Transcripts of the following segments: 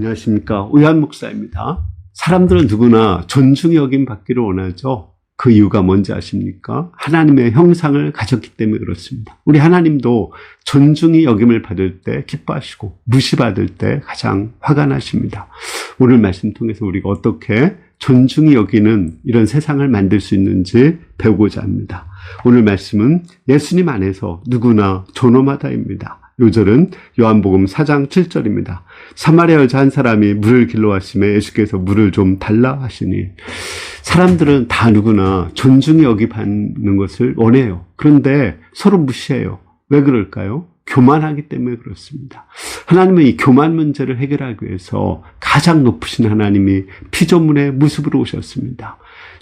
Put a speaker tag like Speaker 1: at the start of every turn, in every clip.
Speaker 1: 안녕하십니까. 오유한 목사입니다. 사람들은 누구나 존중이 여김 받기를 원하죠. 그 이유가 뭔지 아십니까? 하나님의 형상을 가졌기 때문에 그렇습니다. 우리 하나님도 존중이 여김을 받을 때 기뻐하시고 무시받을 때 가장 화가 나십니다. 오늘 말씀 통해서 우리가 어떻게 존중이 여기는 이런 세상을 만들 수 있는지 배우고자 합니다. 오늘 말씀은 예수님 안에서 누구나 존엄하다입니다. 요절은 요한복음 4장 7절입니다. 사마리아 여자 한 사람이 물을 길러 왔음에 예수께서 물을 좀 달라 하시니, 사람들은 다 누구나 존중이 여기 받는 것을 원해요. 그런데 서로 무시해요. 왜 그럴까요? 교만하기 때문에 그렇습니다. 하나님은 이 교만 문제를 해결하기 위해서 가장 높으신 하나님이 피조물의 모습으로 오셨습니다.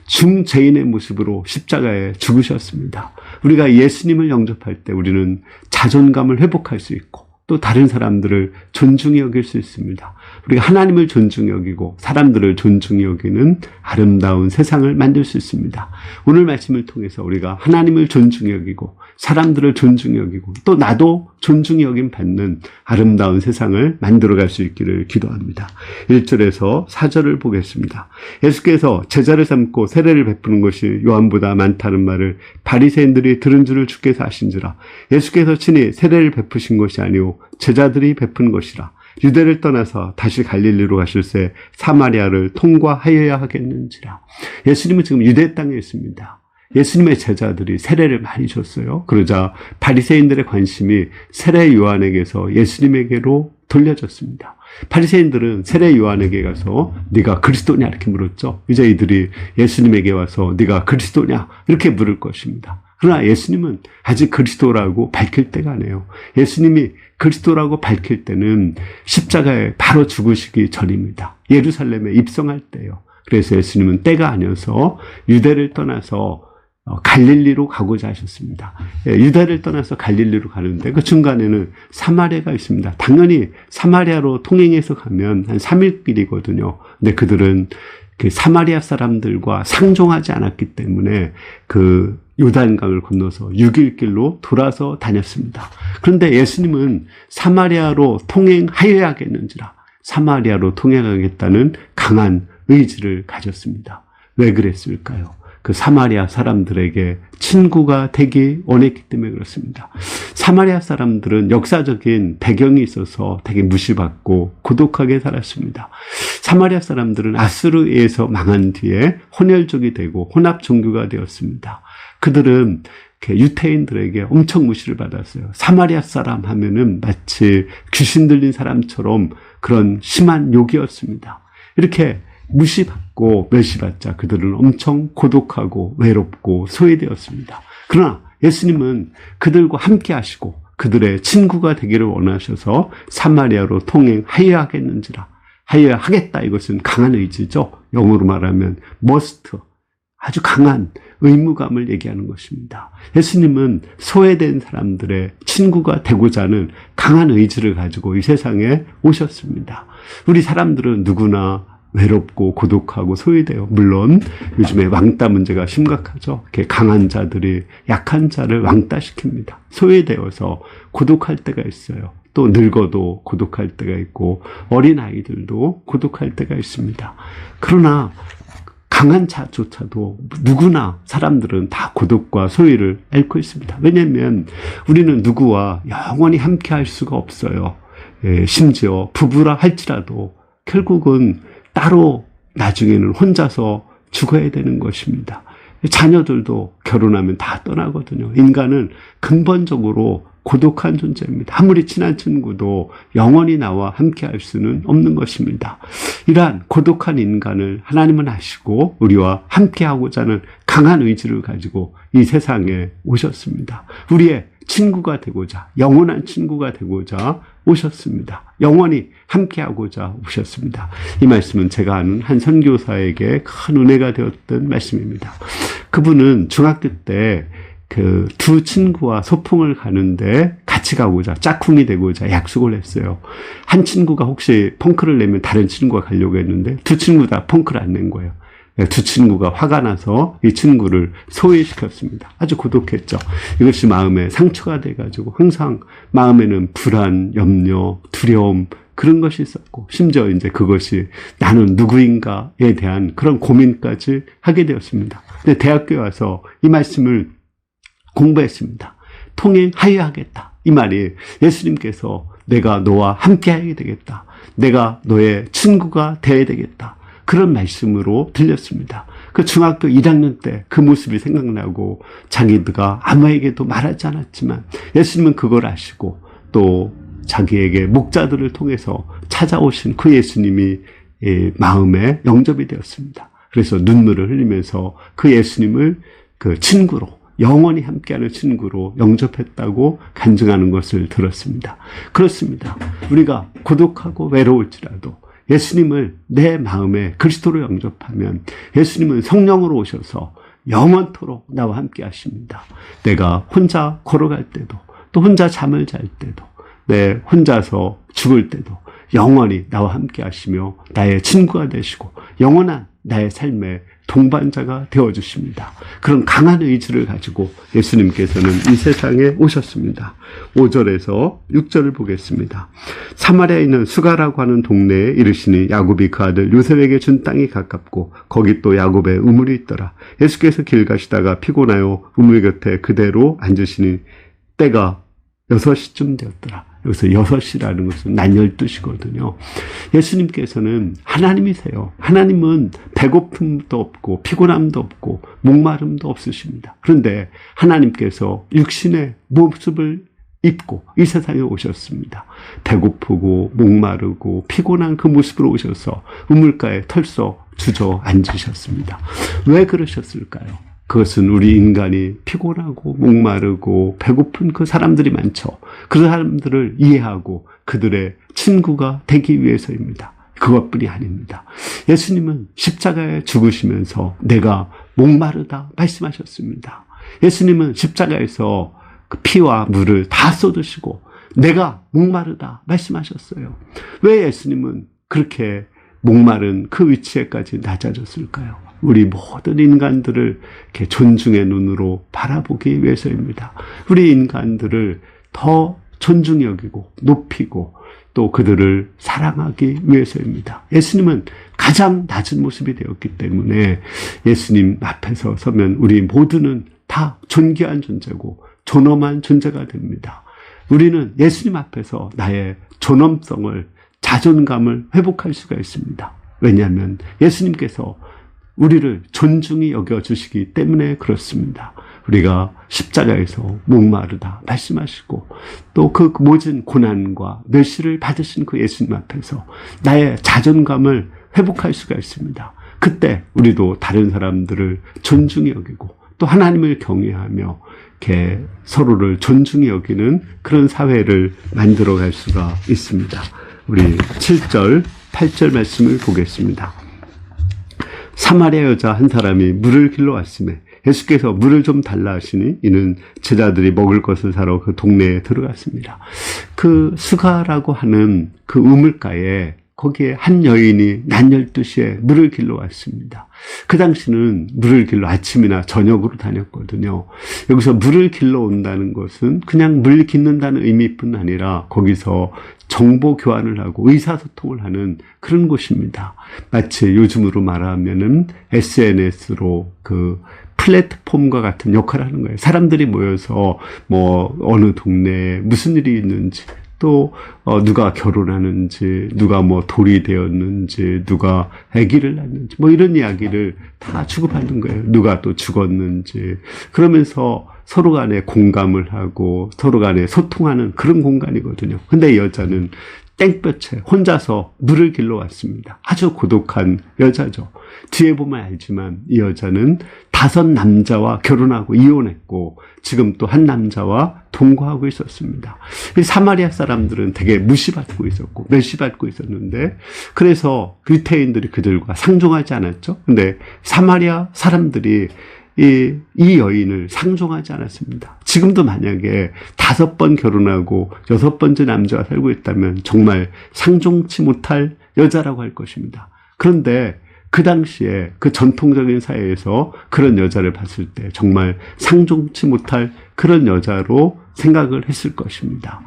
Speaker 1: 중죄인의 모습으로 십자가에 죽으셨습니다. 우리가 예수님을 영접할 때 우리는 자존감을 회복할 수 있고 또 다른 사람들을 존중히 여길 수 있습니다. 우리가 하나님을 존중히 여기고 사람들을 존중히 여기는 아름다운 세상을 만들 수 있습니다. 오늘 말씀을 통해서 우리가 하나님을 존중히 여기고 사람들을 존중히 여기고 또 나도 존중히 여김 받는 아름다운 세상을 만들어갈 수 있기를 기도합니다. 1절에서 4절을 보겠습니다. 예수께서 제자를 삼고 세례를 베푸는 것이 요한보다 많다는 말을 바리새인들이 들은 줄을 주께서 아신지라. 예수께서 친히 세례를 베푸신 것이 아니오 제자들이 베푼 것이라. 유대를 떠나서 다시 갈릴리로 가실새 사마리아를 통과하여야 하겠는지라. 예수님은 지금 유대 땅에 있습니다. 예수님의 제자들이 세례를 많이 줬어요. 그러자 바리새인들의 관심이 세례 요한에게서 예수님에게로 돌려졌습니다. 바리새인들은 세례 요한에게 가서 네가 그리스도냐 이렇게 물었죠. 이제 이들이 예수님에게 와서 네가 그리스도냐 이렇게 물을 것입니다. 그러나 예수님은 아직 그리스도라고 밝힐 때가 아니에요. 예수님이 그리스도라고 밝힐 때는 십자가에 바로 죽으시기 전입니다. 예루살렘에 입성할 때예요. 그래서 예수님은 때가 아니어서 유대를 떠나서 갈릴리로 가고자 하셨습니다. 유다를 떠나서 갈릴리로 가는데 그 중간에는 사마리아가 있습니다. 당연히 사마리아로 통행해서 가면 한 3일 길이거든요. 근데 그들은 그 사마리아 사람들과 상종하지 않았기 때문에 그 요단강을 건너서 6일 길로 돌아서 다녔습니다. 그런데 예수님은 사마리아로 통행하여야겠는지라 사마리아로 통행하겠다는 강한 의지를 가졌습니다. 왜 그랬을까요? 그 사마리아 사람들에게 친구가 되기 원했기 때문에 그렇습니다. 사마리아 사람들은 역사적인 배경이 있어서 되게 무시받고 고독하게 살았습니다. 사마리아 사람들은 아수르에서 망한 뒤에 혼혈족이 되고 혼합 종교가 되었습니다. 그들은 유태인들에게 엄청 무시를 받았어요. 사마리아 사람 하면은 마치 귀신 들린 사람처럼 그런 심한 욕이었습니다. 이렇게 무시받고 멸시받자 그들은 엄청 고독하고 외롭고 소외되었습니다. 그러나 예수님은 그들과 함께 하시고 그들의 친구가 되기를 원하셔서 사마리아로 통행하여야 하겠는지라. 하여야 하겠다. 이것은 강한 의지죠. 영어로 말하면 must. 아주 강한 의무감을 얘기하는 것입니다. 예수님은 소외된 사람들의 친구가 되고자 하는 강한 의지를 가지고 이 세상에 오셨습니다. 우리 사람들은 누구나 외롭고 고독하고 소외돼요. 물론 요즘에 왕따 문제가 심각하죠. 이렇게 강한 자들이 약한 자를 왕따시킵니다. 소외되어서 고독할 때가 있어요. 또 늙어도 고독할 때가 있고 어린아이들도 고독할 때가 있습니다. 그러나 강한 자조차도 누구나 사람들은 다 고독과 소외를 앓고 있습니다. 왜냐하면 우리는 누구와 영원히 함께 할 수가 없어요. 심지어 부부라 할지라도 결국은 따로 나중에는 혼자서 죽어야 되는 것입니다. 자녀들도 결혼하면 다 떠나거든요. 인간은 근본적으로 고독한 존재입니다. 아무리 친한 친구도 영원히 나와 함께 할 수는 없는 것입니다. 이러한 고독한 인간을 하나님은 아시고 우리와 함께 하고자 하는 강한 의지를 가지고 이 세상에 오셨습니다. 우리의 친구가 되고자, 영원한 친구가 되고자 오셨습니다. 영원히 함께하고자 오셨습니다. 이 말씀은 제가 아는 한 선교사에게 큰 은혜가 되었던 말씀입니다. 그분은 중학교 때 그 두 친구와 소풍을 가는데 같이 가고자, 짝꿍이 되고자 약속을 했어요. 한 친구가 혹시 펑크를 내면 다른 친구가 가려고 했는데 두 친구 다 펑크를 안 낸 거예요. 두 친구가 화가 나서 이 친구를 소외시켰습니다. 아주 고독했죠. 이것이 마음에 상처가 돼가지고 항상 마음에는 불안, 염려, 두려움, 그런 것이 있었고, 심지어 이제 그것이 나는 누구인가에 대한 그런 고민까지 하게 되었습니다. 근데 대학교에 와서 이 말씀을 공부했습니다. 통행하여야겠다. 이 말이 예수님께서 내가 너와 함께 하게 되겠다. 내가 너의 친구가 되어야 되겠다. 그런 말씀으로 들렸습니다. 그 중학교 1학년 때 그 모습이 생각나고 자기가 아무에게도 말하지 않았지만 예수님은 그걸 아시고 또 자기에게 목자들을 통해서 찾아오신 그 예수님이 마음에 영접이 되었습니다. 그래서 눈물을 흘리면서 그 예수님을 그 친구로 영원히 함께하는 친구로 영접했다고 간증하는 것을 들었습니다. 그렇습니다. 우리가 고독하고 외로울지라도 예수님을 내 마음에 그리스도로 영접하면 예수님은 성령으로 오셔서 영원토록 나와 함께 하십니다. 내가 혼자 걸어갈 때도 또 혼자 잠을 잘 때도 내 혼자서 죽을 때도 영원히 나와 함께 하시며 나의 친구가 되시고 영원한 나의 삶의 동반자가 되어주십니다. 그런 강한 의지를 가지고 예수님께서는 이 세상에 오셨습니다. 5절에서 6절을 보겠습니다. 사마리아에 있는 수가라고 하는 동네에 이르시니 야곱이 그 아들 요셉에게 준 땅이 가깝고 거기 또 야곱의 우물이 있더라. 예수께서 길 가시다가 피곤하여 우물 곁에 그대로 앉으시니 때가 6시쯤 되었더라. 여기서 6시라는 것은 낮 12시거든요. 예수님께서는 하나님이세요. 하나님은 배고픔도 없고 피곤함도 없고 목마름도 없으십니다. 그런데 하나님께서 육신의 모습을 입고 이 세상에 오셨습니다. 배고프고 목마르고 피곤한 그 모습으로 오셔서 우물가에 털썩 주저앉으셨습니다. 왜 그러셨을까요? 그것은 우리 인간이 피곤하고 목마르고 배고픈 그 사람들이 많죠. 그 사람들을 이해하고 그들의 친구가 되기 위해서입니다. 그것뿐이 아닙니다. 예수님은 십자가에 죽으시면서 내가 목마르다 말씀하셨습니다. 예수님은 십자가에서 그 피와 물을 다 쏟으시고 내가 목마르다 말씀하셨어요. 왜 예수님은 그렇게 목마른 그 위치에까지 낮아졌을까요? 우리 모든 인간들을 이렇게 존중의 눈으로 바라보기 위해서입니다. 우리 인간들을 더 존중히 여기고 높이고 또 그들을 사랑하기 위해서입니다. 예수님은 가장 낮은 모습이 되었기 때문에 예수님 앞에서 서면 우리 모두는 다 존귀한 존재고 존엄한 존재가 됩니다. 우리는 예수님 앞에서 나의 존엄성을 자존감을 회복할 수가 있습니다. 왜냐하면 예수님께서 우리를 존중히 여겨주시기 때문에 그렇습니다. 우리가 십자가에서 목마르다 말씀하시고 또 그 모든 고난과 멸시를 받으신 그 예수님 앞에서 나의 자존감을 회복할 수가 있습니다. 그때 우리도 다른 사람들을 존중히 여기고 또 하나님을 경외하며 이렇게 서로를 존중히 여기는 그런 사회를 만들어갈 수가 있습니다. 우리 7절, 8절 말씀을 보겠습니다. 사마리아 여자 한 사람이 물을 길러 왔음에 예수께서 물을 좀 달라 하시니 이는 제자들이 먹을 것을 사러 그 동네에 들어갔습니다. 그 수가라고 하는 그 우물가에 거기에 한 여인이 낮 12시에 물을 길러 왔습니다. 그 당시는 물을 길러 아침이나 저녁으로 다녔거든요. 여기서 물을 길러 온다는 것은 그냥 물 깃는다는 의미뿐 아니라 거기서 정보 교환을 하고 의사소통을 하는 그런 곳입니다. 마치 요즘으로 말하면은 SNS로 그 플랫폼과 같은 역할을 하는 거예요. 사람들이 모여서 뭐 어느 동네에 무슨 일이 있는지 또 누가 결혼하는지 누가 뭐 돌이 되었는지 누가 아기를 낳는지 뭐 이런 이야기를 다 주고받는 거예요. 누가 또 죽었는지 그러면서 서로 간에 공감을 하고 서로 간에 소통하는 그런 공간이거든요. 근데 이 여자는 땡볕에 혼자서 물을 길러 왔습니다. 아주 고독한 여자죠. 뒤에 보면 알지만 이 여자는 5 남자와 결혼하고 이혼했고 지금 또 한 남자와 동거하고 있었습니다. 이 사마리아 사람들은 되게 무시받고 있었고 멸시받고 있었는데 그래서 유대인들이 그들과 상종하지 않았죠. 근데 사마리아 사람들이 이 여인을 상종하지 않았습니다. 지금도 만약에 5번 결혼하고 6번째 남자와 살고 있다면 정말 상종치 못할 여자라고 할 것입니다. 그런데 그 당시에 그 전통적인 사회에서 그런 여자를 봤을 때 정말 상종치 못할 그런 여자로 생각을 했을 것입니다.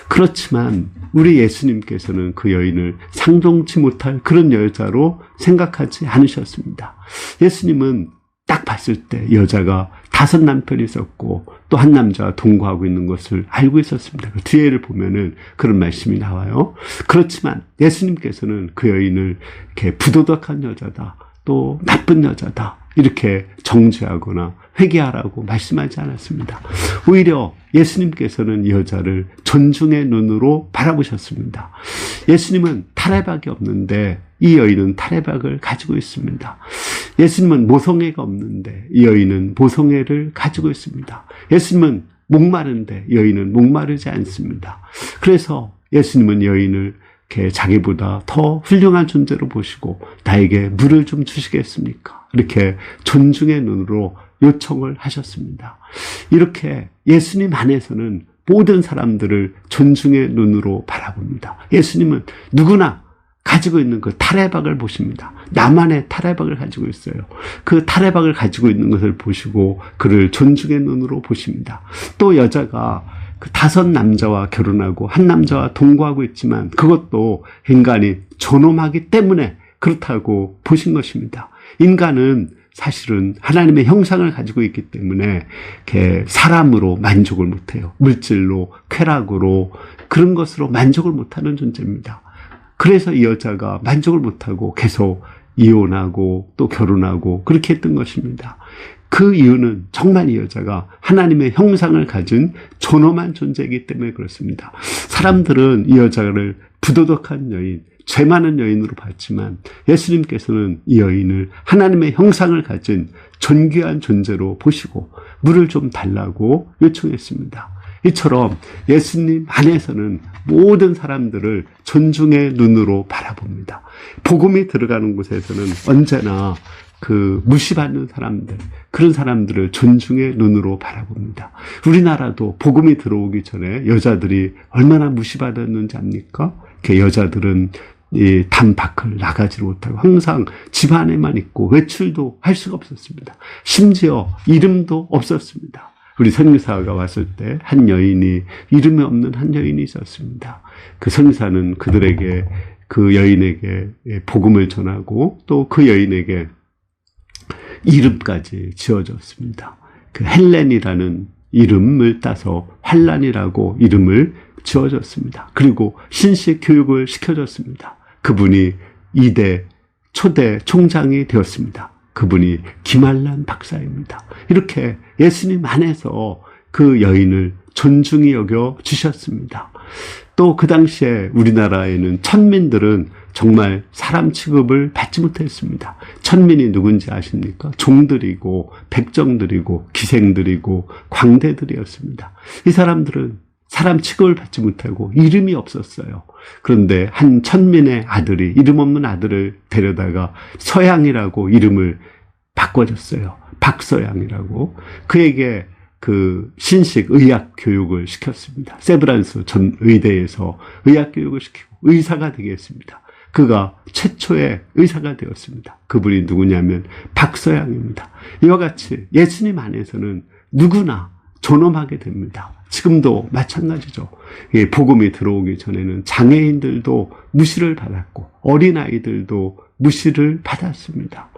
Speaker 1: 그렇지만 우리 예수님께서는 그 여인을 상종치 못할 그런 여자로 생각하지 않으셨습니다. 예수님은 딱 봤을 때 여자가 5 남편이 있었고 또 한 남자와 동거하고 있는 것을 알고 있었습니다. 그 뒤에를 보면은 그런 말씀이 나와요. 그렇지만 예수님께서는 그 여인을 이렇게 부도덕한 여자다, 또 나쁜 여자다, 이렇게 정죄하거나 회개하라고 말씀하지 않았습니다. 오히려 예수님께서는 이 여자를 존중의 눈으로 바라보셨습니다. 예수님은 타레박이 없는데 이 여인은 타레박을 가지고 있습니다. 예수님은 모성애가 없는데 이 여인은 모성애를 가지고 있습니다. 예수님은 목마른데 여인은 목마르지 않습니다. 그래서 예수님은 여인을 이렇게 자기보다 더 훌륭한 존재로 보시고 나에게 물을 좀 주시겠습니까? 이렇게 존중의 눈으로 요청을 하셨습니다. 이렇게 예수님 안에서는 모든 사람들을 존중의 눈으로 바라봅니다. 예수님은 누구나 가지고 있는 그 타레박을 보십니다. 나만의 타레박을 가지고 있어요. 그 타레박을 가지고 있는 것을 보시고 그를 존중의 눈으로 보십니다. 또 여자가 그 5 남자와 결혼하고 한 남자와 동거하고 있지만 그것도 인간이 존엄하기 때문에 그렇다고 보신 것입니다. 인간은 사실은 하나님의 형상을 가지고 있기 때문에 사람으로 만족을 못해요. 물질로, 쾌락으로, 그런 것으로 만족을 못하는 존재입니다. 그래서 이 여자가 만족을 못하고 계속 이혼하고 또 결혼하고 그렇게 했던 것입니다. 그 이유는 정말 이 여자가 하나님의 형상을 가진 존엄한 존재이기 때문에 그렇습니다. 사람들은 이 여자를 부도덕한 여인, 죄 많은 여인으로 봤지만 예수님께서는 이 여인을 하나님의 형상을 가진 존귀한 존재로 보시고 물을 좀 달라고 요청했습니다. 이처럼 예수님 안에서는 모든 사람들을 존중의 눈으로 바라봅니다. 복음이 들어가는 곳에서는 언제나 그 무시받는 사람들, 그런 사람들을 존중의 눈으로 바라봅니다. 우리나라도 복음이 들어오기 전에 여자들이 얼마나 무시받았는지 압니까? 이렇게 여자들은 이 담 밖을 나가지 못하고 항상 집 안에만 있고 외출도 할 수가 없었습니다. 심지어 이름도 없었습니다. 우리 선교사가 왔을 때 한 여인이, 이름이 없는 한 여인이 있었습니다. 그 선교사는 그들에게, 그 여인에게 복음을 전하고 또 그 여인에게 이름까지 지어줬습니다. 그 헬렌이라는 이름을 따서 환란이라고 이름을 지어줬습니다. 그리고 신식 교육을 시켜줬습니다. 그분이 2대 초대 총장이 되었습니다. 그분이 김한란 박사입니다. 이렇게 예수님 안에서 그 여인을 존중히 여겨 주셨습니다. 또 그 당시에 우리나라에는 천민들은 정말 사람 취급을 받지 못했습니다. 천민이 누군지 아십니까? 종들이고 백정들이고 기생들이고 광대들이었습니다. 이 사람들은 사람 취급을 받지 못하고 이름이 없었어요. 그런데 한 천민의 아들이, 이름 없는 아들을 데려다가 서양이라고 이름을 바꿔줬어요. 박서양이라고. 그에게 그 신식 의학 교육을 시켰습니다. 세브란스 전 의대에서 의학 교육을 시키고 의사가 되겠습니다. 그가 최초의 의사가 되었습니다. 그분이 누구냐면 박서양입니다. 이와 같이 예수님 안에서는 누구나 존엄하게 됩니다. 지금도 마찬가지죠. 복음이 들어오기 전에는 장애인들도 무시를 받았고 어린아이들도 무시를 받았습니다.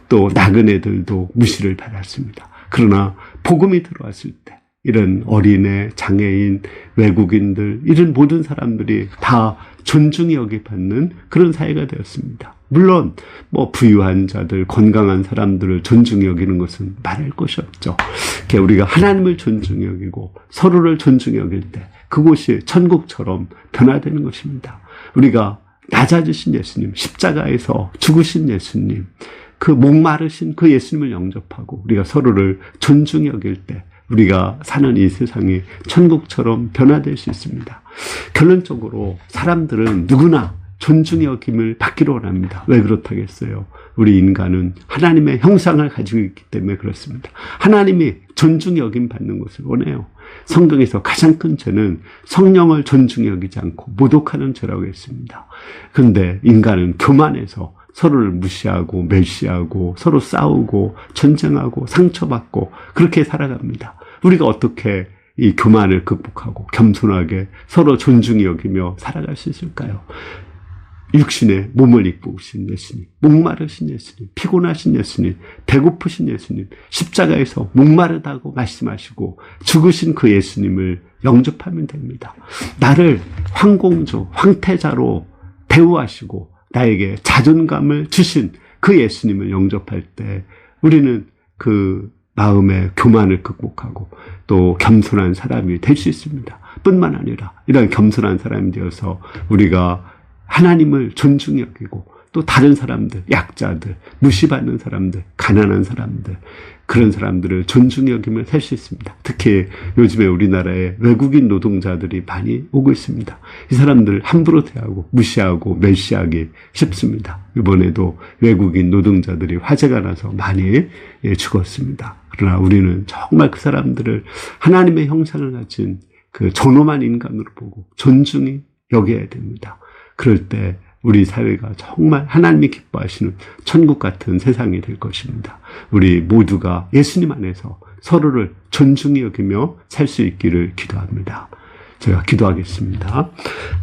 Speaker 1: 또 나그네들도 무시를 받았습니다. 그러나 복음이 들어왔을 때 이런 어린애, 장애인, 외국인들, 이런 모든 사람들이 다 존중이 여기받는 그런 사회가 되었습니다. 물론 부유한 자들, 건강한 사람들을 존중히 여기는 것은 말할 것이 없죠. 우리가 하나님을 존중히 여기고 서로를 존중히 여길 때 그곳이 천국처럼 변화되는 것입니다. 우리가 낮아지신 예수님, 십자가에서 죽으신 예수님, 그 목마르신 그 예수님을 영접하고 우리가 서로를 존중히 여길 때 우리가 사는 이 세상이 천국처럼 변화될 수 있습니다. 결론적으로 사람들은 누구나 존중의 여김을 받기를 원합니다. 왜 그렇다겠어요? 우리 인간은 하나님의 형상을 가지고 있기 때문에 그렇습니다. 하나님이 존중의 여김 받는 것을 원해요. 성경에서 가장 큰 죄는 성령을 존중히 여기지 않고 모독하는 죄라고 했습니다. 그런데 인간은 교만해서 서로를 무시하고 멸시하고 서로 싸우고 전쟁하고 상처받고 그렇게 살아갑니다. 우리가 어떻게 이 교만을 극복하고 겸손하게 서로 존중히 여기며 살아갈 수 있을까요? 육신의 몸을 입고 오신 예수님, 목마르신 예수님, 피곤하신 예수님, 배고프신 예수님, 십자가에서 목마르다고 말씀하시고 죽으신 그 예수님을 영접하면 됩니다. 나를 황공조, 황태자로 대우하시고 나에게 자존감을 주신 그 예수님을 영접할 때 우리는 그 마음의 교만을 극복하고 또 겸손한 사람이 될 수 있습니다. 뿐만 아니라 이런 겸손한 사람이 되어서 우리가 하나님을 존중히 여기고 또 다른 사람들, 약자들, 무시받는 사람들, 가난한 사람들, 그런 사람들을 존중히 여기며 살 수 있습니다. 특히 요즘에 우리나라에 외국인 노동자들이 많이 오고 있습니다. 이 사람들 함부로 대하고 무시하고 멸시하기 쉽습니다. 이번에도 외국인 노동자들이 화재가 나서 많이 죽었습니다. 그러나 우리는 정말 그 사람들을 하나님의 형상을 가진 그 존엄한 인간으로 보고 존중히 여겨야 됩니다. 그럴 때 우리 사회가 정말 하나님이 기뻐하시는 천국 같은 세상이 될 것입니다. 우리 모두가 예수님 안에서 서로를 존중히 여기며 살 수 있기를 기도합니다. 제가 기도하겠습니다.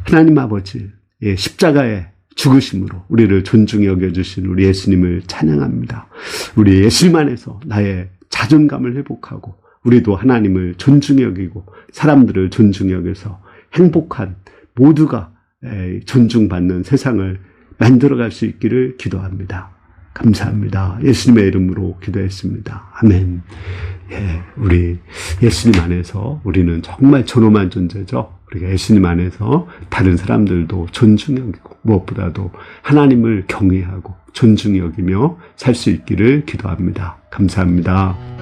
Speaker 1: 하나님 아버지, 십자가의 죽으심으로 우리를 존중히 여겨주신 우리 예수님을 찬양합니다. 우리 예수님 안에서 나의 자존감을 회복하고 우리도 하나님을 존중히 여기고 사람들을 존중히 여겨서 행복한 모두가 존중받는 세상을 만들어갈 수 있기를 기도합니다. 감사합니다. 예수님의 이름으로 기도했습니다. 아멘. 우리 예수님 안에서 우리는 정말 존엄한 존재죠. 우리가 예수님 안에서 다른 사람들도 존중히 여기고 무엇보다도 하나님을 경외하고 존중히 여기며 살 수 있기를 기도합니다. 감사합니다.